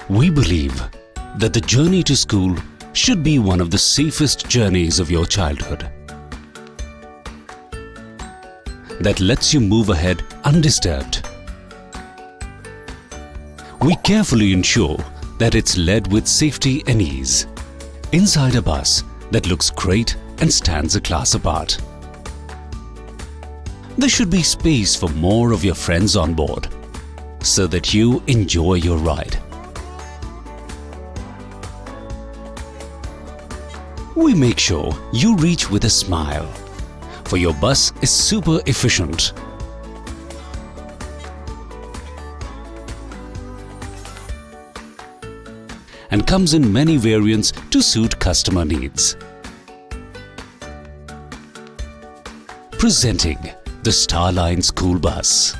We believe that the journey to school should be one of the safest journeys of your childhood, that lets you move ahead undisturbed. We carefully ensure that it's led with safety and ease, inside a bus that looks great and stands a class apart. There should be space for more of your friends on board, so that you enjoy your ride. We make sure you reach with a smile, for your bus is super efficient. And comes in many variants to suit customer needs. Presenting the Starline School Bus.